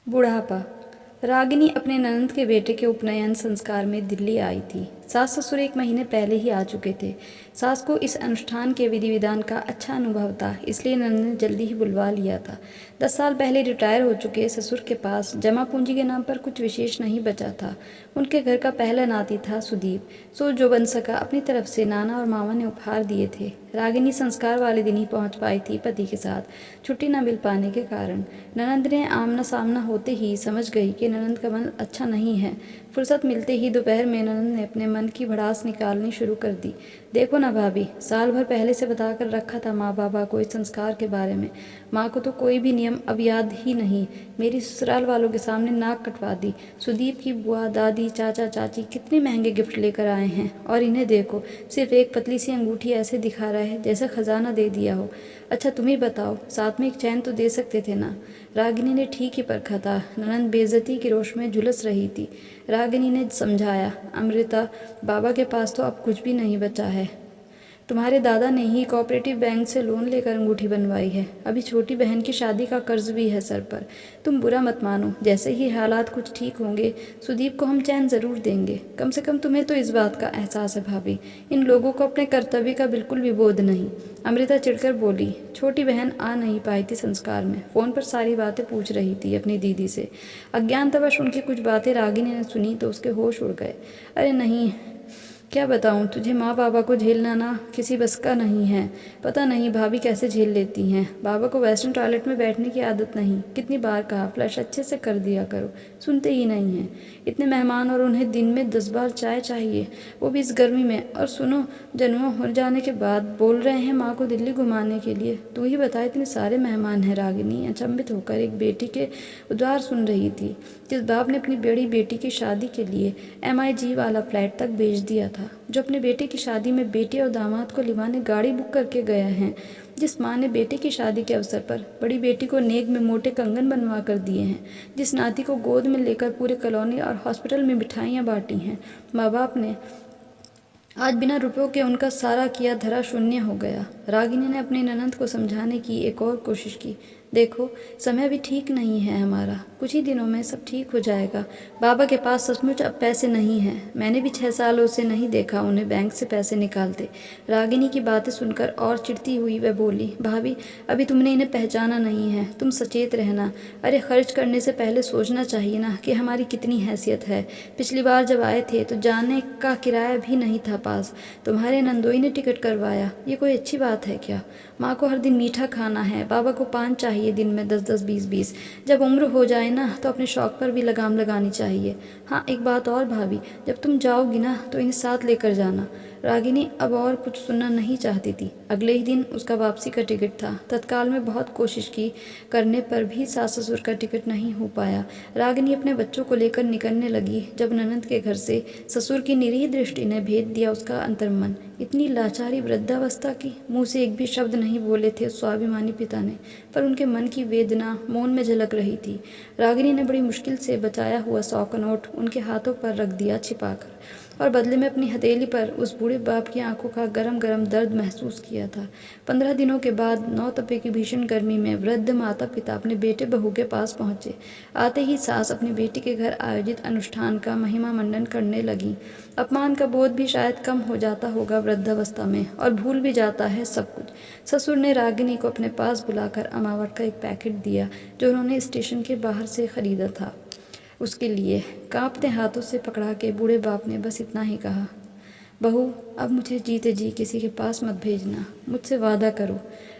बुढ़ापा। रागिनी अपने ननंद के बेटे के उपनयन संस्कार में दिल्ली आई थी। सास ससुर 1 महीने पहले ही आ चुके थे। सास को इस अनुष्ठान के विधि विधान का अच्छा अनुभव था, इसलिए ननंद ने जल्दी ही बुलवा लिया था। 10 साल पहले रिटायर हो चुके ससुर के पास जमा पूंजी के नाम पर कुछ विशेष नहीं बचा था। उनके घर का पहला नाती था सुदीप, सो जो बन सका अपनी तरफ से नाना और मामा ने उपहार दिए थे। रागिनी संस्कार वाले दिन ही पहुंच पाई थी पति के साथ, छुट्टी न मिल पाने के कारण। ननंद ने आमना सामना होते ही समझ गई कि ननंद का मन अच्छा नहीं है। फुर्सत मिलते ही दोपहर में ननंद ने अपने मन की भड़ास निकालनी शुरू कर दी। देखो ना भाभी, साल भर पहले से बताकर रखा था माँ बाबा को इस संस्कार के बारे में। माँ को तो कोई भी नियम अब याद ही नहीं। मेरी ससुराल वालों के सामने नाक कटवा दी। सुदीप की बुआ, दादी, चाचा, चाची कितने महंगे गिफ्ट लेकर आए हैं, और इन्हें देखो, सिर्फ एक पतली सी अंगूठी ऐसे दिखा रहा है जैसे खजाना दे दिया हो। अच्छा तुम ही बताओ, साथ में एक चैन तो दे सकते थे ना। रागिनी ने ठीक ही परखा था। ननंद बेइज्जती की रोश में झुलस रही थी। रागिनी ने समझाया, अमृता, बाबा के पास तो अब कुछ भी नहीं बचा है। तुम्हारे दादा ने ही कोऑपरेटिव बैंक से लोन लेकर अंगूठी बनवाई है। अभी छोटी बहन की शादी का कर्ज भी है सर पर। तुम बुरा मत मानो, जैसे ही हालात कुछ ठीक होंगे सुदीप को हम चैन ज़रूर देंगे। कम से कम तुम्हें तो इस बात का एहसास है भाभी। इन लोगों को अपने कर्तव्य का बिल्कुल भी बोध नहीं। अमृता चिढ़कर बोली। छोटी बहन आ नहीं पाई थी संस्कार में, फ़ोन पर सारी बातें पूछ रही थी अपनी दीदी से। अज्ञानतावश उनकी कुछ बातें रागिनी ने सुनी तो उसके होश उड़ गए। अरे नहीं, क्या बताऊं तुझे, माँ बाबा को झेलना ना किसी बस का नहीं है। पता नहीं भाभी कैसे झेल लेती हैं। बाबा को वेस्टर्न टॉयलेट में बैठने की आदत नहीं। कितनी बार कहा फ्लश अच्छे से कर दिया करो, सुनते ही नहीं हैं। इतने मेहमान और उन्हें दिन में 10 बार चाय चाहिए, वो भी इस गर्मी में। और सुनो, जन्मों हो जाने के बाद बोल रहे हैं माँ को दिल्ली घुमाने के लिए। तू ही बता, इतने सारे मेहमान हैं। रागिनी अचंभित होकर एक बेटी के उद्गार सुन रही थी, जिस बाप ने अपनी बड़ी बेटी की शादी के लिए MIG वाला फ्लैट तक बेच दिया था, जो अपने बेटे की शादी में बेटे और दामाद को लिवाने गाड़ी बुक करके गए हैं, जिस माँ ने बेटे की शादी के अवसर पर बड़ी बेटी को नेक में मोटे कंगन बनवा कर दिए हैं, जिस नाती को गोद में लेकर पूरे कॉलोनी और हॉस्पिटल में मिठाइयाँ बांटी हैं। माँ बाप ने आज बिना रुपयों के उनका सारा किया धरा शून्य हो गया। रागिनी ने अपनी ननंद को समझाने की एक और कोशिश की। देखो, समय भी ठीक नहीं है हमारा, कुछ ही दिनों में सब ठीक हो जाएगा। बाबा के पास सचमुच अब पैसे नहीं हैं। मैंने भी 6 सालों से नहीं देखा उन्हें बैंक से पैसे निकालते। रागिनी की बातें सुनकर और चिढ़ती हुई वह बोली, भाभी अभी तुमने इन्हें पहचाना नहीं है, तुम सचेत रहना। अरे खर्च करने से पहले सोचना चाहिए ना कि हमारी कितनी हैसियत है। पिछली बार जब आए थे तो जाने का किराया भी नहीं था पास, तुम्हारे नंदोई ने टिकट करवाया। ये कोई अच्छी बात है क्या? माँ को हर दिन मीठा खाना है, बाबा को पान चाहिए दिन में 10-10, 20-20। जब उम्र हो जाए ना तो अपने शौक पर भी लगाम लगानी चाहिए। हाँ एक बात और भाभी, जब तुम जाओगी ना तो इन्हें साथ लेकर जाना। रागिनी अब और कुछ सुनना नहीं चाहती थी। अगले ही दिन उसका वापसी का टिकट था। तत्काल में बहुत कोशिश की, करने पर भी सास ससुर का टिकट नहीं हो पाया। रागिनी अपने बच्चों को लेकर निकलने लगी जब ननंद के घर से ससुर की निरीह दृष्टि ने भेद दिया उसका अंतर्मन। इतनी लाचारी वृद्धावस्था की। मुंह से एक भी शब्द नहीं बोले थे उस स्वाभिमानी पिता ने, पर उनके मन की वेदना मौन में झलक रही थी। रागिनी ने बड़ी मुश्किल से बचाया हुआ 100 का नोट उनके हाथों पर रख दिया छिपाकर, और बदले में अपनी हथेली पर उस बूढ़े बाप की आंखों का गरम गरम दर्द महसूस किया था। 15 दिनों के बाद 9 तपे की भीषण गर्मी में वृद्ध माता पिता अपने बेटे बहू के पास पहुंचे। आते ही सास अपनी बेटी के घर आयोजित अनुष्ठान का महिमा मंडन करने लगी। अपमान का बोध भी शायद कम हो जाता होगा वृद्धावस्था में, और भूल भी जाता है सब कुछ। ससुर ने रागिनी को अपने पास बुलाकर अमावट का एक पैकेट दिया जो उन्होंने स्टेशन के बाहर से खरीदा था उसके लिए। कांपते हाथों से पकड़ा के बूढ़े बाप ने बस इतना ही कहा, बहू अब मुझे जीते जी किसी के पास मत भेजना, मुझसे वादा करो।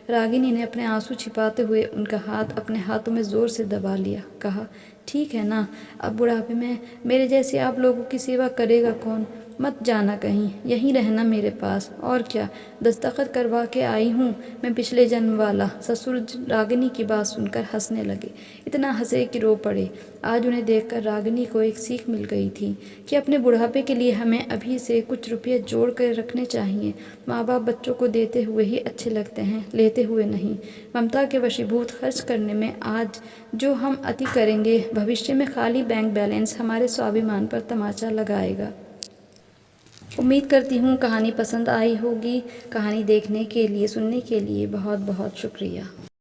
रागिनी ने अपने आंसू छिपाते हुए उनका हाथ अपने हाथों में ज़ोर से दबा लिया। कहा, ठीक है ना, अब बुढ़ापे में मेरे जैसे आप लोगों की सेवा करेगा कौन? मत जाना कहीं, यहीं रहना मेरे पास। और क्या, दस्तखत करवा के आई हूँ मैं पिछले जन्म वाला। ससुर रागिनी की बात सुनकर हंसने लगे, इतना हंसे कि रो पड़े। आज उन्हें देखकर रागिनी को एक सीख मिल गई थी कि अपने बुढ़ापे के लिए हमें अभी से कुछ रुपये जोड़ कर रखने चाहिए। माँ बाप बच्चों को देते हुए ही अच्छे लगते हैं, लेते हुए नहीं। ममता के वशीभूत खर्च करने में आज जो हम अति करेंगे, भविष्य में खाली बैंक बैलेंस हमारे स्वाभिमान पर तमाचा लगाएगा। उम्मीद करती हूँ कहानी पसंद आई होगी। कहानी देखने के लिए, सुनने के लिए बहुत बहुत शुक्रिया।